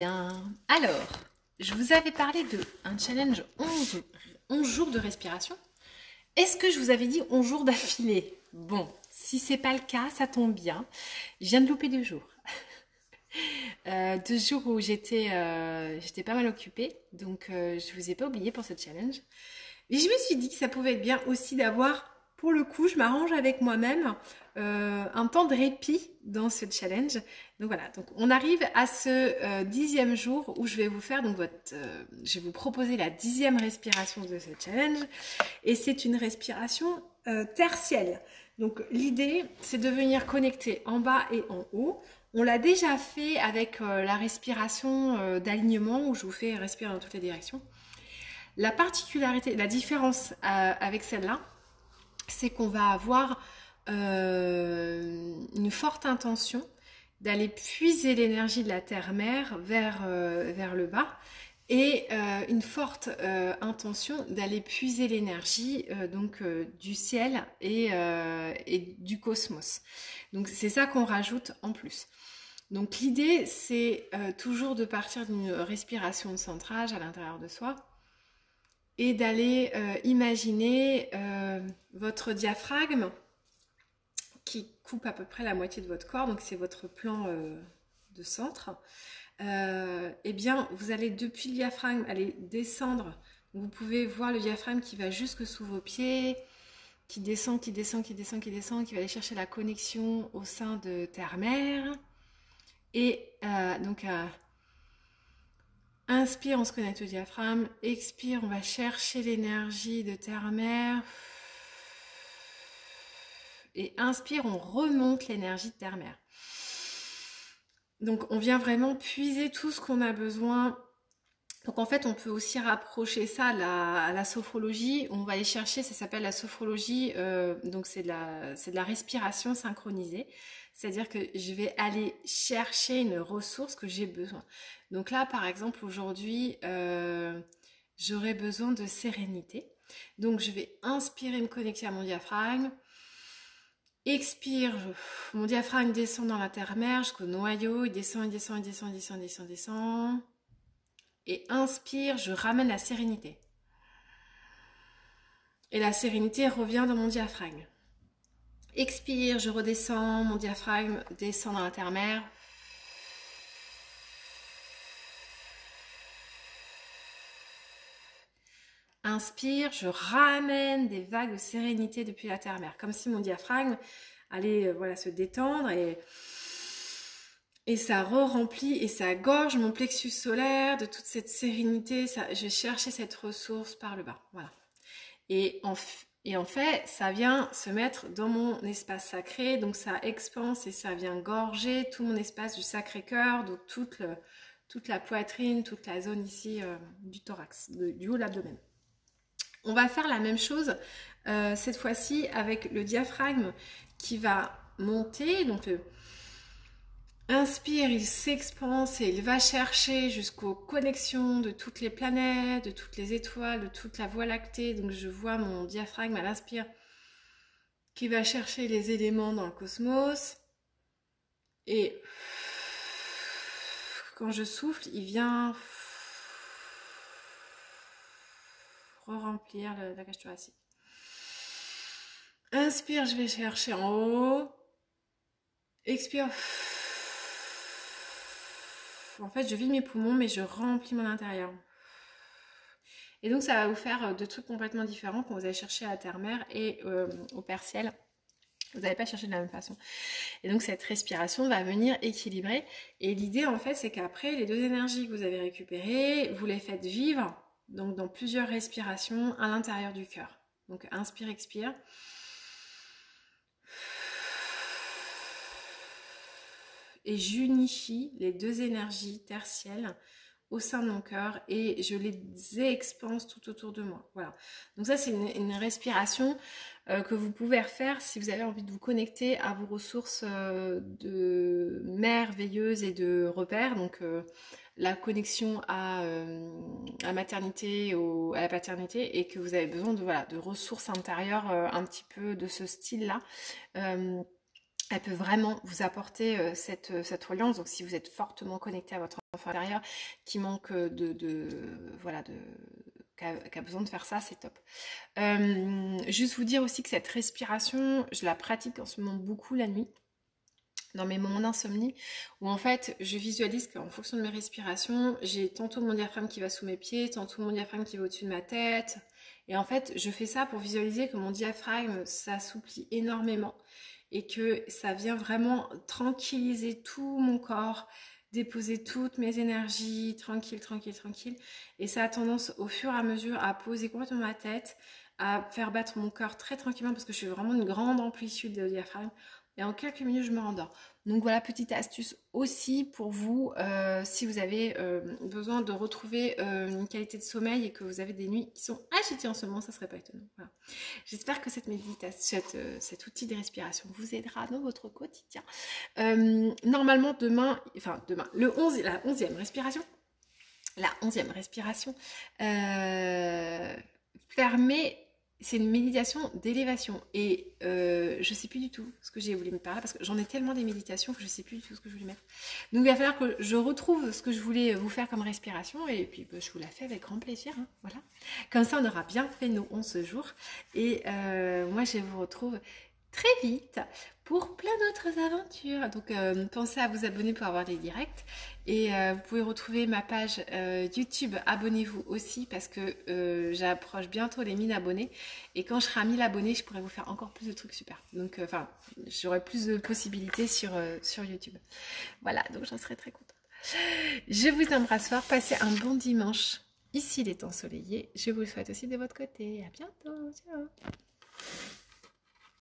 Bien. Alors, je vous avais parlé de un challenge 11 jours de respiration. Est-ce que je vous avais dit 11 jours d'affilée? Bon, si c'est pas le cas, ça tombe bien. Je viens de louper 2 jours. 2 jours où j'étais pas mal occupée, donc je vous ai pas oublié pour ce challenge. Et je me suis dit que ça pouvait être bien aussi d'avoir, pour le coup, je m'arrange avec moi-même, un temps de répit dans ce challenge. Donc voilà, donc on arrive à ce 10e jour où je vais vous faire, je vais vous proposer la 10e respiration de ce challenge. Et c'est une respiration tertielle. Donc l'idée, c'est de venir connecter en bas et en haut. On l'a déjà fait avec la respiration d'alignement où je vous fais respirer dans toutes les directions. La particularité, la différence avec celle-là, c'est qu'on va avoir une forte intention d'aller puiser l'énergie de la terre-mère vers le bas et une forte intention d'aller puiser l'énergie du ciel et du cosmos. Donc c'est ça qu'on rajoute en plus. Donc l'idée c'est toujours de partir d'une respiration de centrage à l'intérieur de soi et d'aller imaginer votre diaphragme qui coupe à peu près la moitié de votre corps, donc c'est votre plan de centre. Eh bien, vous allez depuis le diaphragme aller descendre. Vous pouvez voir le diaphragme qui va jusque sous vos pieds, qui descend, qui descend, qui descend, qui descend, qui va aller chercher la connexion au sein de terre-mère. Et inspire, on se connecte au diaphragme. Expire, on va chercher l'énergie de terre-mère. Et inspire, on remonte l'énergie de terre-mère. Donc on vient vraiment puiser tout ce qu'on a besoin. Donc en fait, on peut aussi rapprocher ça à la sophrologie. On va aller chercher, ça s'appelle la sophrologie, donc c'est de la respiration synchronisée. C'est-à-dire que je vais aller chercher une ressource que j'ai besoin. Donc là, par exemple, aujourd'hui, j'aurais besoin de sérénité. Donc je vais inspirer, me connecter à mon diaphragme. Expire, mon diaphragme descend dans la terre-mère jusqu'au noyau, il descend, il descend, il descend, il descend, il descend, il descend. Et inspire, je ramène la sérénité. Et la sérénité revient dans mon diaphragme. Expire, je redescends, mon diaphragme descend dans la terre-mère. Inspire, je ramène des vagues de sérénité depuis la terre-mère, comme si mon diaphragme allait se détendre et ça re-remplit et ça gorge mon plexus solaire de toute cette sérénité. Je vais chercher cette ressource par le bas. Voilà. Et en fait, ça vient se mettre dans mon espace sacré, donc ça expanse et ça vient gorger tout mon espace du Sacré-Cœur, donc toute la poitrine, toute la zone ici du thorax, du haut de l'abdomen. On va faire la même chose cette fois-ci avec le diaphragme qui va monter, donc inspire, il s'expanse et il va chercher jusqu'aux connexions de toutes les planètes, de toutes les étoiles, de toute la Voie lactée. Donc je vois mon diaphragme à l'inspire qui va chercher les éléments dans le cosmos. Et quand je souffle, il vient re-remplir la cage thoracique. Inspire, je vais chercher en haut. Expire. En fait, je vide mes poumons, mais je remplis mon intérieur. Et donc, ça va vous faire deux trucs complètement différents quand vous allez chercher à la terre-mère et au Père Ciel. Vous n'allez pas chercher de la même façon. Et donc, cette respiration va venir équilibrer. Et l'idée, en fait, c'est qu'après, les deux énergies que vous avez récupérées, vous les faites vivre donc dans plusieurs respirations à l'intérieur du cœur. Donc, inspire, expire. Et j'unifie les deux énergies tertielles au sein de mon cœur et je les expanse tout autour de moi. Voilà. Donc ça, c'est une respiration que vous pouvez refaire si vous avez envie de vous connecter à vos ressources de merveilleuses et de repères. Donc la connexion à la maternité, à la paternité, et que vous avez besoin de ressources intérieures un petit peu de ce style-là. Elle peut vraiment vous apporter cette reliance. Donc, si vous êtes fortement connecté à votre enfant intérieur qui manque voilà, qui a besoin de faire ça, c'est top. Juste vous dire aussi que cette respiration, je la pratique en ce moment beaucoup la nuit, dans mes moments d'insomnie, où en fait, je visualise qu'en fonction de mes respirations, j'ai tantôt mon diaphragme qui va sous mes pieds, tantôt mon diaphragme qui va au-dessus de ma tête. Et en fait, je fais ça pour visualiser que mon diaphragme s'assouplit énormément et que ça vient vraiment tranquilliser tout mon corps, déposer toutes mes énergies, tranquille, tranquille, tranquille. Et ça a tendance au fur et à mesure à poser complètement ma tête, à faire battre mon cœur très tranquillement parce que je suis vraiment une grande amplitude de diaphragme. Et en quelques minutes, je me rendors. Donc voilà, petite astuce aussi pour vous, si vous avez besoin de retrouver une qualité de sommeil et que vous avez des nuits qui sont agitées en ce moment, ça serait pas étonnant. Voilà. J'espère que cette méditation, cet outil de respiration vous aidera dans votre quotidien. Normalement, demain, la 11e respiration, permet... C'est une méditation d'élévation et je sais plus du tout ce que j'ai voulu me parler parce que j'en ai tellement des méditations que je sais plus du tout ce que je voulais mettre. Donc il va falloir que je retrouve ce que je voulais vous faire comme respiration et puis je vous la fais avec grand plaisir. Hein, voilà. Comme ça on aura bien fait nos 11 jours et moi je vous retrouve très vite pour plein d'autres aventures. Donc pensez à vous abonner pour avoir les directs et vous pouvez retrouver ma page YouTube. Abonnez-vous aussi parce que j'approche bientôt les 1000 abonnés et quand je serai à 1000 abonnés je pourrai vous faire encore plus de trucs super. Donc j'aurai plus de possibilités sur YouTube. Voilà, donc j'en serai très contente. Je vous embrasse fort, passez un bon dimanche. Ici il est ensoleillé, je vous le souhaite aussi de votre côté. À bientôt, ciao.